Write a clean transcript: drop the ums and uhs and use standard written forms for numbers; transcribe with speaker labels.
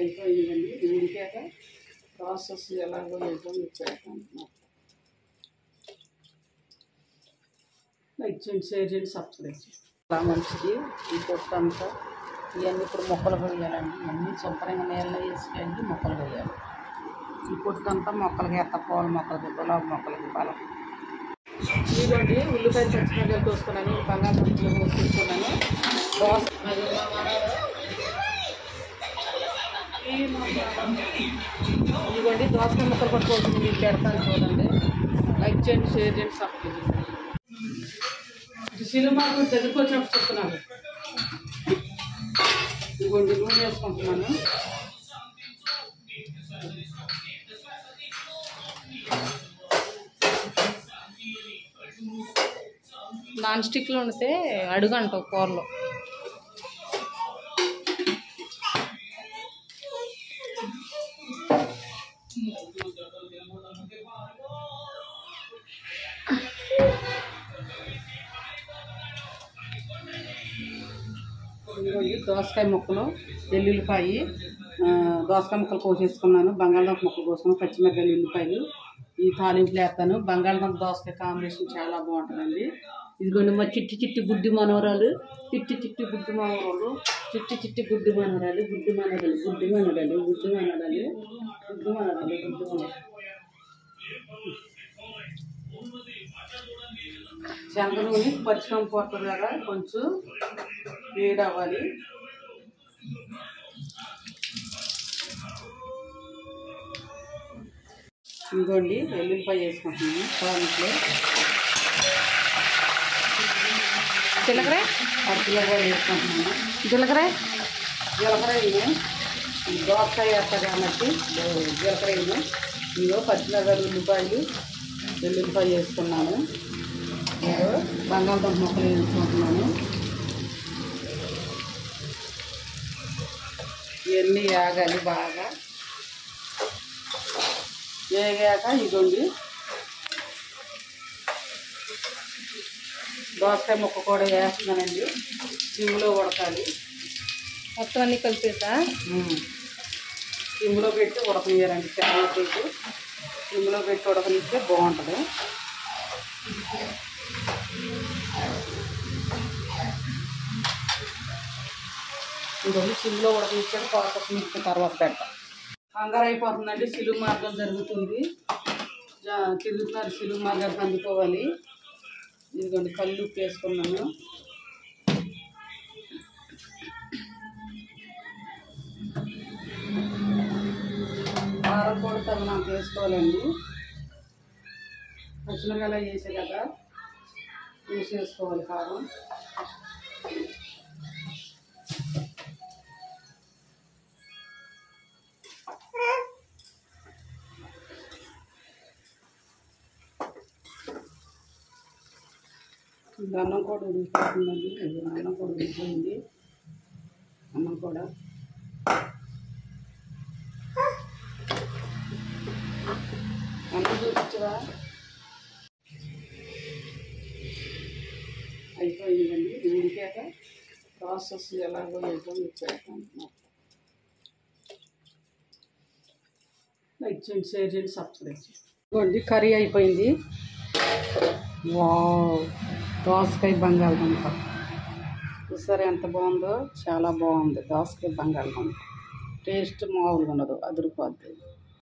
Speaker 1: అయిపోయిందండి. ఇది ఉడికాక ప్రాసెస్ ఎలాగో ఏదో మీకు పెడతాను. లైక్ చేయండి, షేర్ చేయండి, సబ్స్క్రైబ్ చేయండి. చాలా మంచిది. ఈ పొట్టు అంతా ఇవన్నీ ఇప్పుడు మొక్కలు వేయాలండి. ఇవన్నీ శుభ్రంగా నీళ్ళలో వేసుకెళ్ళి మొక్కలు వేయాలి. ఈ పొట్టు అంతా మొక్కలకి ఎత్తపోవాలి, మొక్కలకి గులాబీ మొక్కలకి బలం. ఇదిగోండి ఉల్లిపాయలు పచ్చిమిరపకాయలు కోసుకున్నాను, బంగాళదుంపలు కోసుకున్నాను, దోస ఇదిగోండి దోసకాయ ముక్కలు కూడా కోసుకుని మీకు పెడతాను చూడండి. లైక్ చేయండి, షేర్ చేయండి, సబ్స్క్రైబ్ చేయండి. సినిమా దగ్గరకు వచ్చినప్పుడు చెప్తున్నాను. ఇదిగోండి నూనె వేసుకుంటున్నాను.
Speaker 2: నాన్ స్టిక్లో ఉండితే అడుగు అంటావు కూరలో.
Speaker 1: దోసకాయ ముక్కలు, వెల్లుల్లిపాయి, దోసకాయ ముక్కలు కోసేసుకున్నాను, బంగాళదుంప ముక్కలు కోసుకున్నాను, పచ్చిమిరపకాయలు, ఉల్లిపాయలు ఈ తాలింపులు వేస్తాను. బంగాళదుంప దోసకాయ కాంబినేషన్ చాలా బాగుంటుందండి. ఇదిగోండి మా చిట్టి చిట్టి బుడ్డి మనవరాలు, చిట్టి చిట్టి బుడ్డి మనవరాలు, చిట్టి చిట్టి బుడ్డి మనవరాలు, బుడ్డి మనవరాలు, బుడ్డి మనవరాలు, బుడ్డి మనవరాలు, బుడ్డి మనవరాలు, బుడ్డి మనవరాలు. శనగ నూనె పచ్చికంపొట్టు లాగా కొంచెం వేడి అవ్వాలి. ఇదిగోండి వెల్లుల్లిపాయ వేసుకుంటున్నాను తాలింపులో.
Speaker 2: జీలకర్ర
Speaker 1: అరకిలో కూడా వేసుకుంటున్నాను.
Speaker 2: జీలకర్ర
Speaker 1: వేయను, దోసకాయ వేస్తారు కాబట్టి జీలకర్ర వేయను. ఇదిగో పచ్చిమిరపకాయలు, ఉల్లిపాయలు, వెల్లుల్లిపాయ వేసుకున్నాను. ఇదిగో బంగాళదుంప ముక్కలు వేసుకుంటున్నాను. ఇవన్నీ వేగాలి బాగా. వేగాక ఇదిగోండి దోసకాయ ముక్క కూడా వేస్తున్నానండి. సిమ్లో ఉడకాలి.
Speaker 2: మొత్తం అన్నీ కలిపేసా
Speaker 1: సిమ్లో పెట్టి ఉడకనియాలండి. చాలా సేపు సిమ్లో పెట్టి ఉడకనిస్తే బాగుంటుంది. ఇదిగోండి సిమ్లో ఉడకనిచ్చాక ప్రాసెస్ మీకు తర్వాత పెడతాం. కంగారు అయిపోతుందండి, సిలువు మార్గం జరుగుతుంది, తిరుగుతున్నారు, సిలువు మార్గానికి అందుకోవాలి. ఇదిగోండి కళ్ళు ఉప్పు వేసుకున్నాను. కారం కూడా తగినంత వేసుకోవాలండి. పచ్చిమిరపకాయలు వేసే కదా వేసేసుకోవాలి కారం. అన్నం కూడా ఉడికిపోతుందండి. అన్నం కూడా ఉడికిపోయింది. అన్నం కూడా అన్నం చూపించవా? అయిపోయిందండి. ఇది ఉడికాక ప్రాసెస్ ఎలాగో ఏదో మీకు పెడతాను. లైక్ చేయండి, షేర్ చేయండి, సబ్స్క్రైబ్ చేయండి. కర్రీ అయిపోయింది. వావ్, దోసకాయ బంగాళదుంప చూసారా ఎంత బాగుందో. చాలా బాగుంది దోసకాయ బంగాళదుంప. టేస్ట్ మామూలుగా ఉండదు, అదిరిపోద్ది.